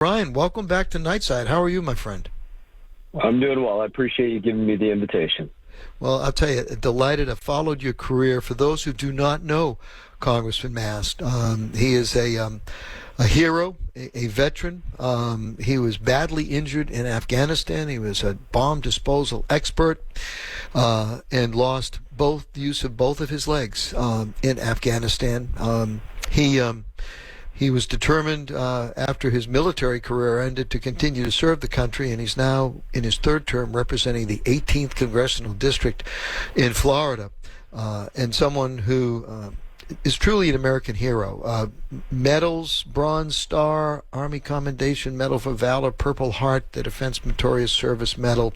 Brian, welcome back to Nightside. How are you, my friend? I'm doing well. I appreciate you giving me the invitation. Well, I'll tell you, delighted. I followed your career. For those who do not know Congressman Mast, he is a hero, a veteran. He was badly injured in Afghanistan. He was a bomb disposal expert and lost both the use of both of his legs in Afghanistan. He was determined after his military career ended to continue to serve the country, and he's now in his third term representing the 18th Congressional District in Florida, and someone who is truly an American hero. Medals, Bronze Star, Army Commendation Medal for Valor, Purple Heart, the Defense Meritorious Service Medal,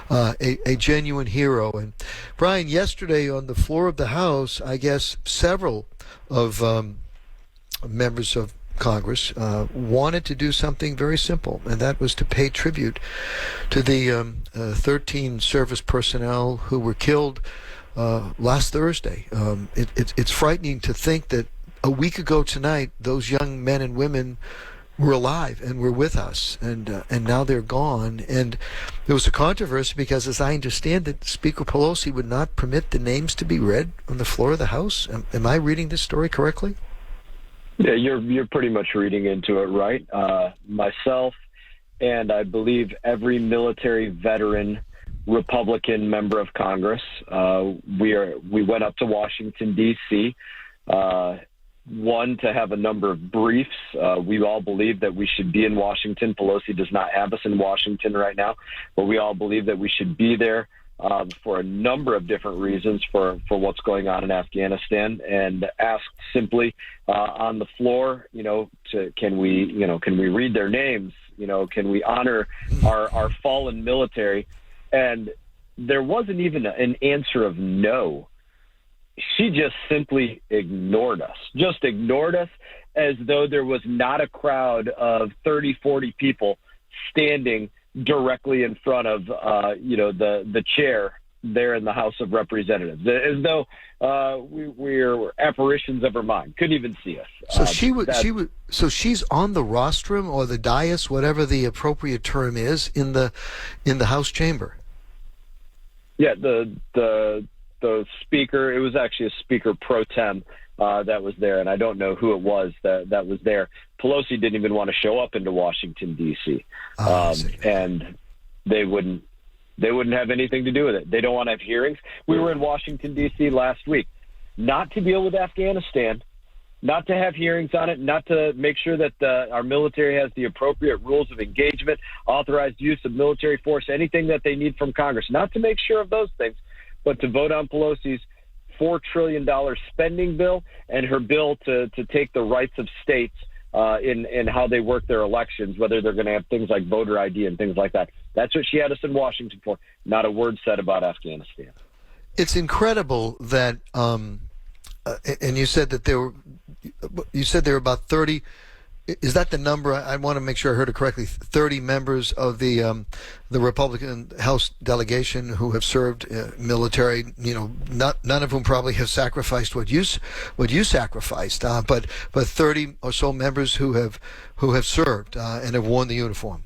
a genuine hero. And Brian, yesterday on the floor of the House, I guess several of members of Congress wanted to do something very simple, and that was to pay tribute to the 13 service personnel who were killed last Thursday. It's frightening to think that a week ago tonight, those young men and women were alive and were with us, and now they're gone. And there was a controversy because, as I understand it, Speaker Pelosi would not permit the names to be read on the floor of the House. Am I reading this story correctly? Yeah, you're pretty much reading into it right. Myself and I believe every military veteran Republican member of Congress, we went up to Washington, D.C., one, to have a number of briefs. We all believe that we should be in Washington. Pelosi does not have us in Washington right now, but we all believe that we should be there for a number of different reasons for what's going on in Afghanistan, and asked simply on the floor, can we read their names? Can we honor our fallen military? And there wasn't even an answer of no. She just simply ignored us, as though there was not a crowd of 30, 40 people standing directly in front of the chair there in the House of Representatives, as though we're apparitions of her mind, couldn't even see us. So she's on the rostrum or the dais, whatever the appropriate term is, in the House chamber. Yeah, the speaker. It was actually a speaker pro tem that was there, and I don't know who it was that was there. Pelosi didn't even want to show up into Washington, D.C., and they wouldn't have anything to do with it. They don't want to have hearings. We were in Washington, D.C. last week, not to deal with Afghanistan, not to have hearings on it, not to make sure that our military has the appropriate rules of engagement, authorized use of military force, anything that they need from Congress, not to make sure of those things, but to vote on Pelosi's $4 trillion spending bill and her bill to take the rights of states in how they work their elections, whether they're going to have things like voter ID and things like that. That's what she had us in Washington for. Not a word said about Afghanistan. It's incredible that, and you said that there were about 30. Is that the number? I want to make sure I heard it correctly. 30 members of the Republican House delegation who have served military. None of whom probably have sacrificed what you sacrificed. But 30 or so members who have served and have worn the uniform.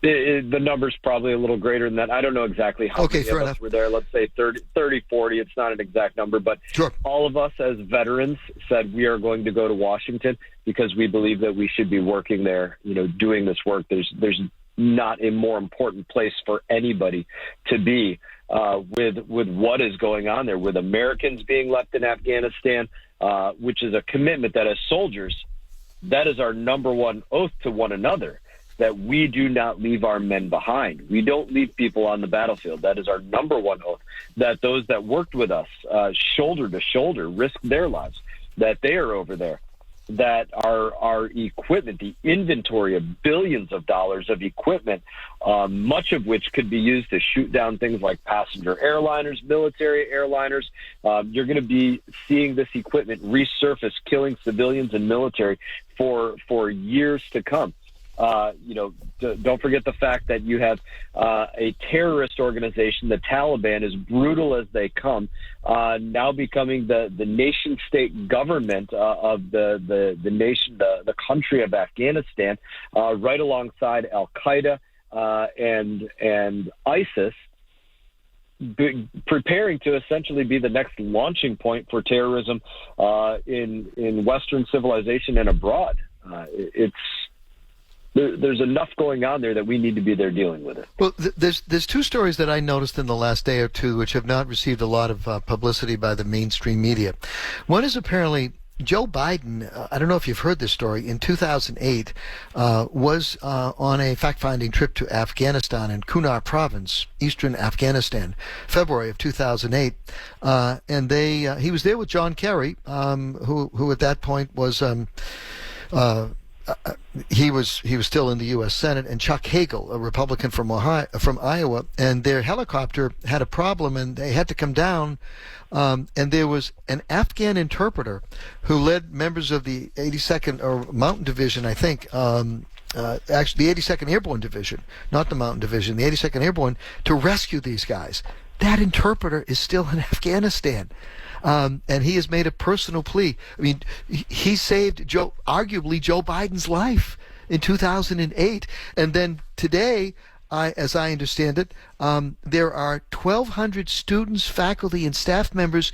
The number's probably a little greater than that. I don't know exactly how many of us were there. Let's say 30, 40. It's not an exact number, but sure. All of us as veterans said we are going to go to Washington because we believe that we should be working there, doing this work. There's not a more important place for anybody to be with what is going on there, with Americans being left in Afghanistan, which is a commitment that as soldiers, that is our number one oath to one another, that we do not leave our men behind. We don't leave people on the battlefield. That is our number one oath, that those that worked with us shoulder to shoulder, risked their lives, that they are over there, that our equipment, the inventory of billions of dollars of equipment, much of which could be used to shoot down things like passenger airliners, military airliners. You're going to be seeing this equipment resurface, killing civilians and military for years to come. Don't forget the fact that you have a terrorist organization, the Taliban, as brutal as they come, now becoming the nation-state government of the nation, the country of Afghanistan, right alongside Al Qaeda and ISIS, preparing to essentially be the next launching point for terrorism in Western civilization and abroad. There's enough going on there that we need to be there dealing with it. Well, there's two stories that I noticed in the last day or two which have not received a lot of publicity by the mainstream media. One is apparently Joe Biden, I don't know if you've heard this story, in 2008 was on a fact-finding trip to Afghanistan in Kunar province, eastern Afghanistan, February of 2008. And he was there with John Kerry, who at that point was... he was still in the U.S. Senate, and Chuck Hagel, a Republican from Iowa, and their helicopter had a problem, and they had to come down. And there was an Afghan interpreter who led members of the 82nd or Mountain Division, I think, actually the 82nd Airborne Division, not the Mountain Division, the 82nd Airborne, to rescue these guys. That interpreter is still in Afghanistan. And he has made a personal plea. I mean, he saved arguably Joe Biden's life in 2008. And then today, as I understand it, there are 1,200 students, faculty, and staff members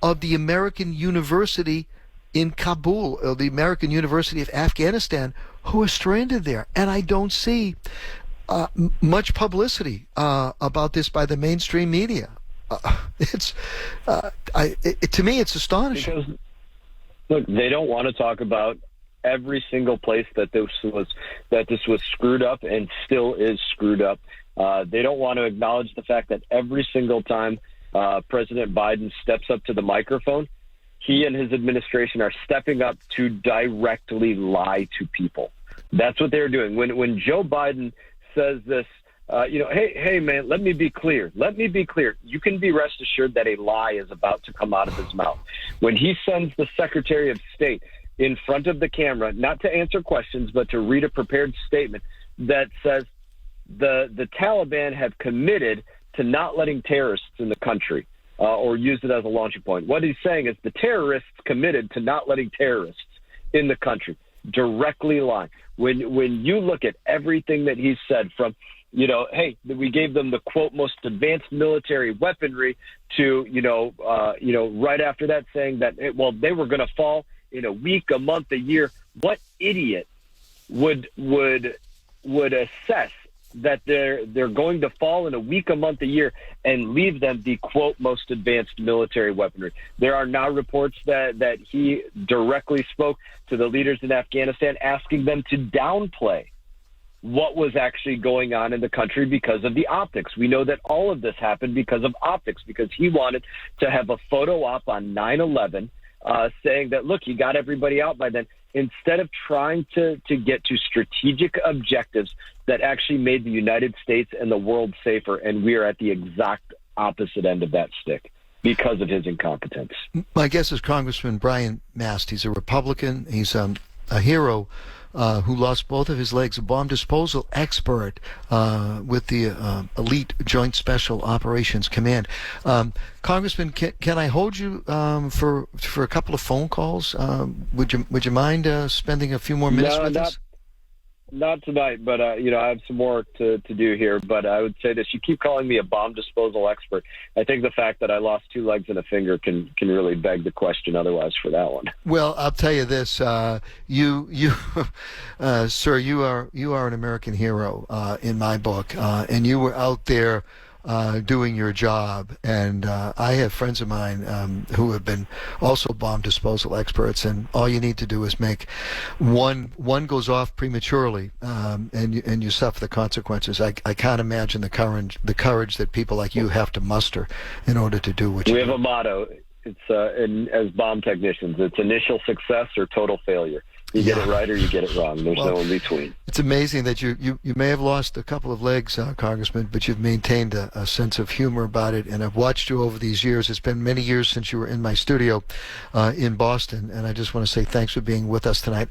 of the American University in Kabul, or the American University of Afghanistan, who are stranded there. And I don't see much publicity about this by the mainstream media. To me, it's astonishing. Because, look, they don't want to talk about every single place that this was screwed up and still is screwed up. They don't want to acknowledge the fact that every single time President Biden steps up to the microphone, he and his administration are stepping up to directly lie to people. That's what they're doing. When Joe Biden says this, hey, man, let me be clear. Let me be clear. You can be rest assured that a lie is about to come out of his mouth. When he sends the Secretary of State in front of the camera, not to answer questions, but to read a prepared statement that says the Taliban have committed to not letting terrorists in the country or use it as a launching point. What he's saying is the terrorists committed to not letting terrorists in the country. Directly lying. When you look at everything that he's said, from hey, we gave them the quote most advanced military weaponry to right after that saying that they were going to fall in a week, a month, a year. What idiot would assess that they're going to fall in a week, a month, a year, and leave them the quote most advanced military weaponry? There are now reports that he directly spoke to the leaders in Afghanistan, asking them to downplay what was actually going on in the country because of the optics. We know that all of this happened because of optics, because he wanted to have a photo op on 9/11 saying that, look, he got everybody out by then, instead of trying to get to strategic objectives that actually made the United States and the world safer. And we are at the exact opposite end of that stick because of his incompetence. My guess is Congressman Brian Mast. He's a Republican. He's a hero who lost both of his legs, a bomb disposal expert with the elite Joint Special Operations Command. Congressman, can I hold you for a couple of phone calls? Would you mind spending a few more minutes with us? Not tonight, but I have some more to do here. But I would say this: you keep calling me a bomb disposal expert. I think the fact that I lost 2 legs and a finger can really beg the question otherwise for that one. Well, I'll tell you this: sir, you are an American hero in my book, and you were out there doing your job. And I have friends of mine who have been also bomb disposal experts, and all you need to do is make one goes off prematurely, and you suffer the consequences. I can't imagine the courage that people like you have to muster in order to do what you do. We have a motto. It's as bomb technicians, it's initial success or total failure. You get it right or you get it wrong. There's no in between. It's amazing that you may have lost a couple of legs, Congressman, but you've maintained a sense of humor about it. And I've watched you over these years. It's been many years since you were in my studio in Boston. And I just want to say thanks for being with us tonight.